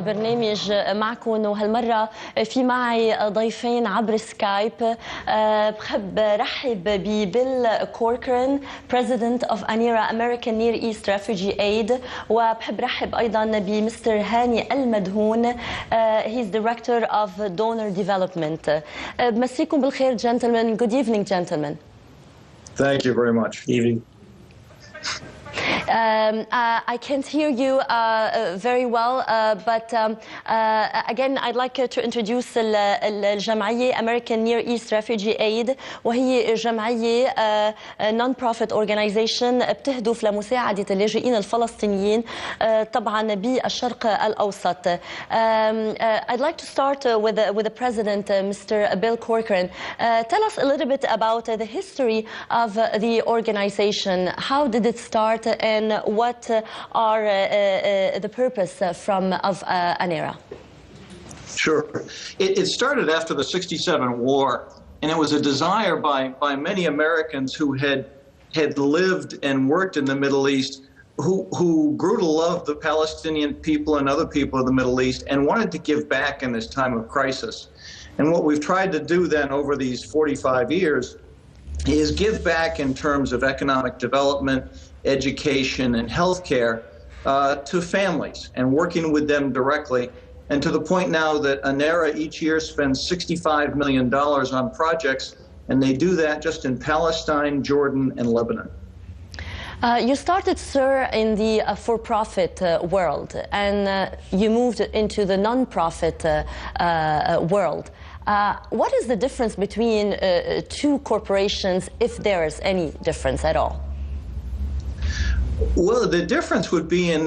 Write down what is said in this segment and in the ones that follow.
البرنامج معكم، وهالمرة في معي ضيفين عبر سكايب. بحب رحب ببيل كوركران President of ANERA American Near East Refugee Aid، وبحب رحب أيضا بمستر هاني ElMadhoun. He's Director of Donor Development. بمسيكم بالخير gentlemen. Good evening gentlemen. Thank you very much. Evening. I can't hear you very well, but again I'd like to introduce الجمعية American Near East Refugee Aid، وهي جمعية non-profit organization بتهدف لمساعدة اللاجئين الفلسطينيين طبعا بالشرق الأوسط. I'd like to start with the President, Mr. Bill Corcoran. Tell us a little bit about the history of the organization. How did it start, and what are the purpose of ANERA? Sure. It started after the '67 war, and it was a desire by many Americans who had lived and worked in the Middle East, who grew to love the Palestinian people and other people of the Middle East and wanted to give back in this time of crisis. And what we've tried to do then over these 45 years is give back in terms of economic development, education, and healthcare to families, and working with them directly. And to the point now that ANERA each year spends $65 million on projects, and they do that just in Palestine, Jordan, and Lebanon. You started, sir, in the for-profit world, and you moved into the non-profit world. What is the difference between two corporations, if there is any difference at all? Well, the difference would be in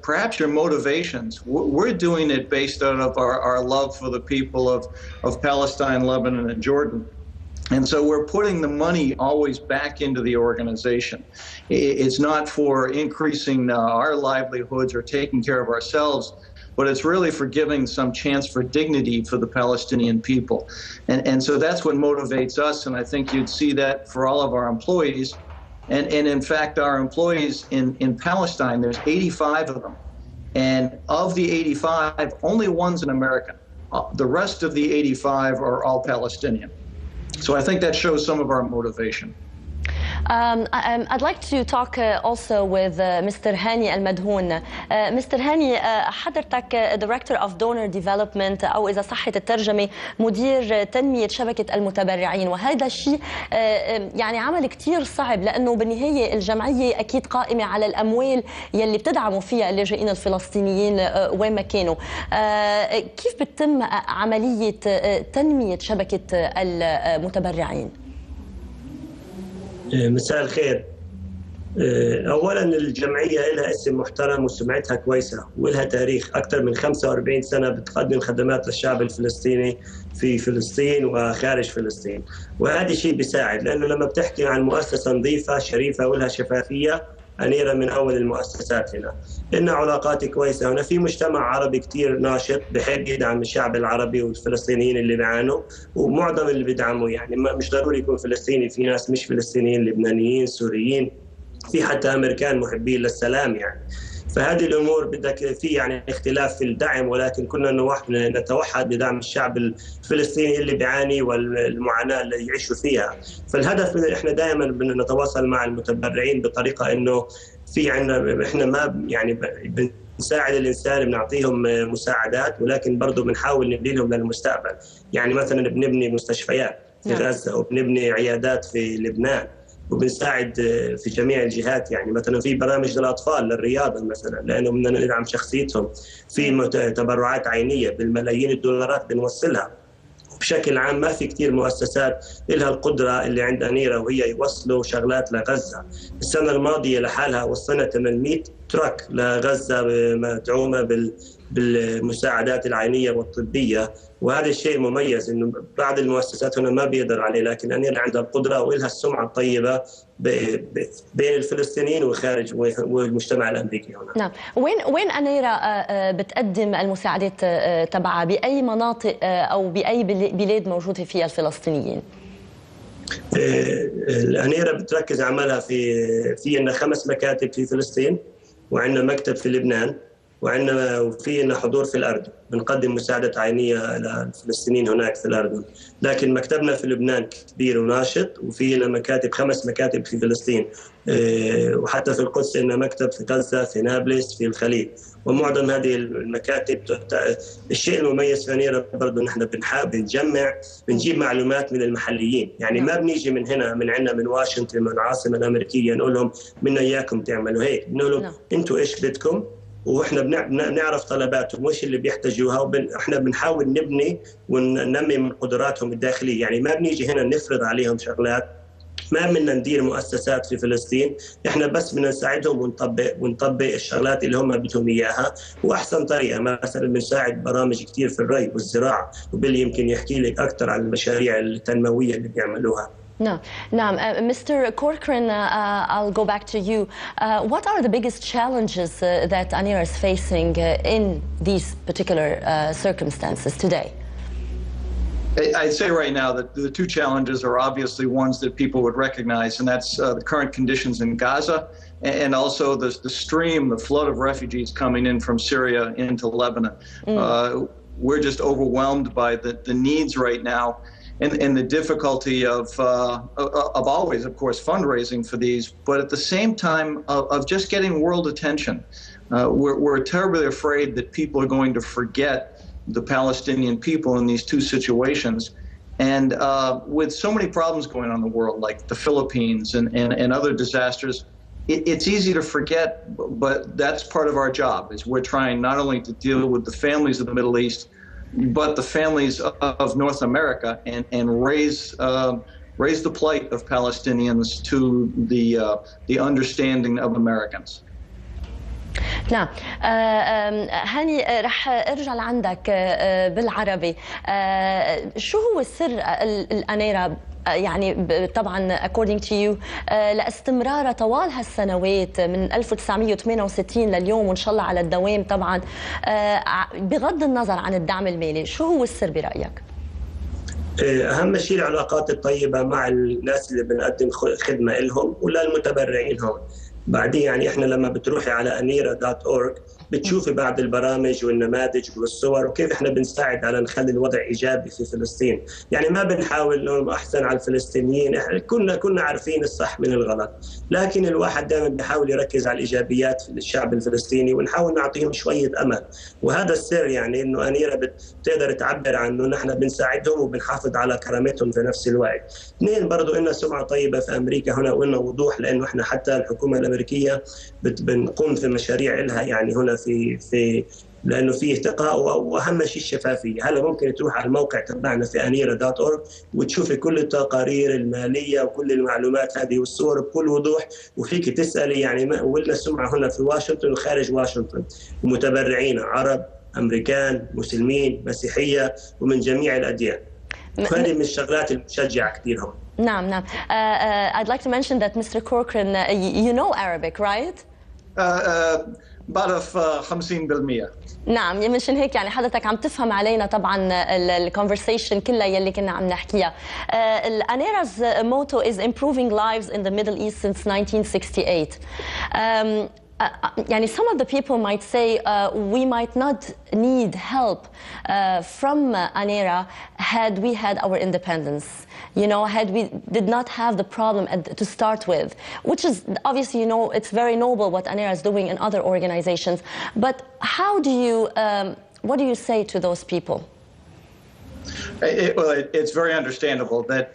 perhaps your motivations. We're doing it based out of our love for the people of Palestine, Lebanon, and Jordan. And so we're putting the money always back into the organization. It's not for increasing our livelihoods or taking care of ourselves, but it's really for giving some chance for dignity for the Palestinian people. And so that's what motivates us, and I think you'd see that for all of our employees. And in fact, our employees in Palestine, there's 85 of them. And of the 85, only one's an American. The rest of the 85 are all Palestinian. So I think that shows some of our motivation. I'd like to talk also with Mr. Hany ElMadhoun. Mr. Hany, حضرتك Director of Donor Development، أو إذا صحت الترجمة مدير تنمية شبكة المتبرعين، وهذا الشيء يعني عمل كتير صعب، لأنه بالنهاية الجمعية أكيد قائمة على الأموال يلي بتدعموا فيها اللاجئين الفلسطينيين وين ما كانوا. كيف بتتم عملية تنمية شبكة المتبرعين؟ مساء الخير. أولاً الجمعية لها اسم محترم وسمعتها كويسة، ولها تاريخ أكثر من 45 سنة بتقدم خدمات للشعب الفلسطيني في فلسطين وخارج فلسطين، وهذا شيء بيساعد، لأنه لما بتحكي عن مؤسسة نظيفة شريفة ولها شفافية، أنيرا من أول المؤسسات هنا. لنا علاقات كويسة هنا، في مجتمع عربي كتير ناشط بحب يدعم الشعب العربي والفلسطينيين اللي بيعانوا، ومعظم اللي بيدعموا يعني مش ضروري يكون فلسطيني، في ناس مش فلسطينيين، لبنانيين، سوريين، في حتى أمريكان محبين للسلام يعني. فهذه الأمور بدك في يعني اختلاف في الدعم، ولكن كنا نتوحد بدعم الشعب الفلسطيني اللي بيعاني والمعاناة اللي يعيشوا فيها. فالهدف احنا دائما بنتواصل مع المتبرعين بطريقة انه في عندنا احنا ما يعني بنساعد الانسان، بنعطيهم مساعدات، ولكن برضه بنحاول نبني لهم للمستقبل. يعني مثلا بنبني مستشفيات في غزة، وبنبني عيادات في لبنان، وبنساعد في جميع الجهات. يعني مثلا في برامج للأطفال للرياضة مثلا، لأنه بدنا ندعم شخصيتهم. في تبرعات عينية بالملايين الدولارات بنوصلها. بشكل عام ما في كثير مؤسسات لها القدرة اللي عند أنيرا وهي يوصلوا شغلات لغزة. السنة الماضية لحالها وصلنا 800 تراك لغزة مدعومة بالمساعدات العينية والطبية، وهذا الشيء مميز انه بعض المؤسسات هنا ما بيقدر عليه، لكن أنيرا عندها القدرة ولها السمعة الطيبة بين الفلسطينيين وخارج والمجتمع الأمريكي هنا. نعم. وين أنيرا بتقدم المساعدات تبعها؟ بأي مناطق أو بأي بلاد موجود فيها الفلسطينيين؟ أنيرا بتركز عملها في عندنا 5 مكاتب في فلسطين، وعندنا مكتب في لبنان، وفي لنا حضور في الأردن، بنقدم مساعدة عينية للفلسطينيين هناك في الأردن. لكن مكتبنا في لبنان كبير وناشط، وفي لنا مكاتب 5 مكاتب في فلسطين، وحتى في القدس لنا مكتب في غزة، في نابلس، في الخليل. ومعظم هذه المكاتب، الشيء المميز في أنيرة برضه نحن بنجيب معلومات من المحليين، يعني ما بنيجي من هنا من واشنطن من العاصمة الأمريكية نقول لهم بدنا إياكم تعملوا هيك، بنقول لهم أنتوا إيش بدكم، واحنا بنعرف طلباتهم وايش اللي بيحتاجوها، واحنا بنحاول نبني وننمي من قدراتهم الداخليه، يعني ما بنيجي هنا نفرض عليهم شغلات، ما بدنا ندير مؤسسات في فلسطين، احنا بس بدنا نساعدهم ونطبق الشغلات اللي هم بدهم اياها، واحسن طريقه مثلا بنساعد برامج كثير في الري والزراعه، وباللي يمكن يحكي لك اكثر عن المشاريع التنمويه اللي بيعملوها. No. Now, Mr. Corcoran, I'll go back to you. What are the biggest challenges that Anira is facing in these particular circumstances today? I'd say right now that the 2 challenges are obviously ones that people would recognize, and that's the current conditions in Gaza and also the flood of refugees coming in from Syria into Lebanon. We're just overwhelmed by the needs right now. And the difficulty of always, of course, fundraising for these, but at the same time of just getting world attention. We're terribly afraid that people are going to forget the Palestinian people in these 2 situations. And with so many problems going on in the world, like the Philippines and other disasters, it's easy to forget, but that's part of our job, is we're trying not only to deal with the families of the Middle East, but the families of North America, and raise the plight of Palestinians to the understanding of Americans. نعم. هاني، رح ارجع لعندك بالعربي. شو هو السر الأنيرة، يعني طبعا according to you، لاستمرارها طوال هالسنوات من 1968 لليوم، وإن شاء الله على الدوام طبعا، بغض النظر عن الدعم المالي؟ شو هو السر برأيك؟ أهم شيء العلاقات الطيبة مع الناس اللي بنقدم خدمة لهم وللمتبرعين هون. بعدين يعني احنا لما بتروحي على anira.org بتشوفي بعض البرامج والنماذج والصور وكيف احنا بنساعد على نخلي الوضع ايجابي في فلسطين. يعني ما بنحاول نقول احسن على الفلسطينيين، احنا كنا عارفين الصح من الغلط، لكن الواحد دائما بيحاول يركز على الايجابيات في الشعب الفلسطيني ونحاول نعطيهم شويه امل. وهذا السر، يعني انه انيرا بتقدر تعبر عنه، نحن بنساعدهم وبنحافظ على كرامتهم في نفس الوقت. اثنين، برضه إلنا سمعه طيبه في امريكا هنا، وإلنا وضوح، لانه احنا حتى الحكومه الامريكيه بنقوم في مشاريع لها يعني هنا في لانه في ارتقاء، واهم شيء الشفافيه. هلا ممكن تروح على الموقع تبعنا في anira.org وتشوفي كل التقارير الماليه وكل المعلومات هذه والصور بكل وضوح، وفيك تسالي يعني ولنا سمعه هنا في واشنطن وخارج واشنطن، ومتبرعين عرب، امريكان، مسلمين، مسيحيه، ومن جميع الاديان. هذه من الشغلات المشجعه كثير هون. نعم. I'd like to mention that Mr. Corcoran, you know Arabic, right? بعرف 50%. نعم، مشان هيك يعني حضرتك عم تفهم علينا طبعا الكونفرسيشن كلها يلي كنا عم نحكيها. Anira's motto is improving lives in the Middle East since 1968. يعني some of the people might say we might not need help from Anira had we had our independence. You know, had we did not have the problem to start with, which is obviously, you know, it's very noble what Anira is doing in other organizations. But how do you, what do you say to those people? It's very understandable that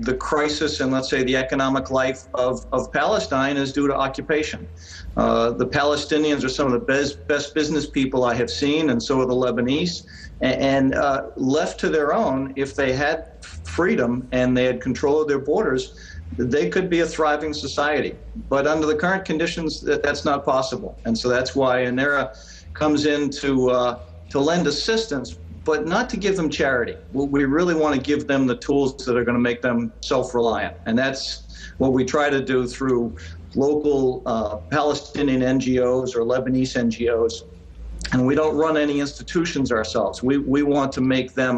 the crisis and, let's say, the economic life of Palestine is due to occupation. The Palestinians are some of the best business people I have seen, and so are the Lebanese. And left to their own, if they had freedom and they had control of their borders, they could be a thriving society. But under the current conditions, that's not possible. And so that's why Anira comes in to lend assistance, but not to give them charity. We really want to give them the tools that are going to make them self-reliant. And that's what we try to do through local Palestinian NGOs or Lebanese NGOs. And we don't run any institutions ourselves. We want to make them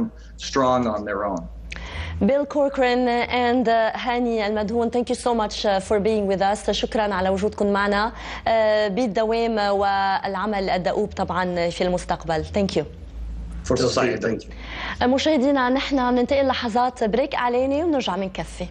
strong on their own. Bill Corcoran and Hany ElMadhoun, thank you so much for being with us. شكرا على وجودكم معنا بالدوام والعمل الدؤوب طبعا في المستقبل. Thank you. For society. Thank you. مشاهدينا نحن بننتقل لحظات بريك إعلاني ونرجع بنكفي.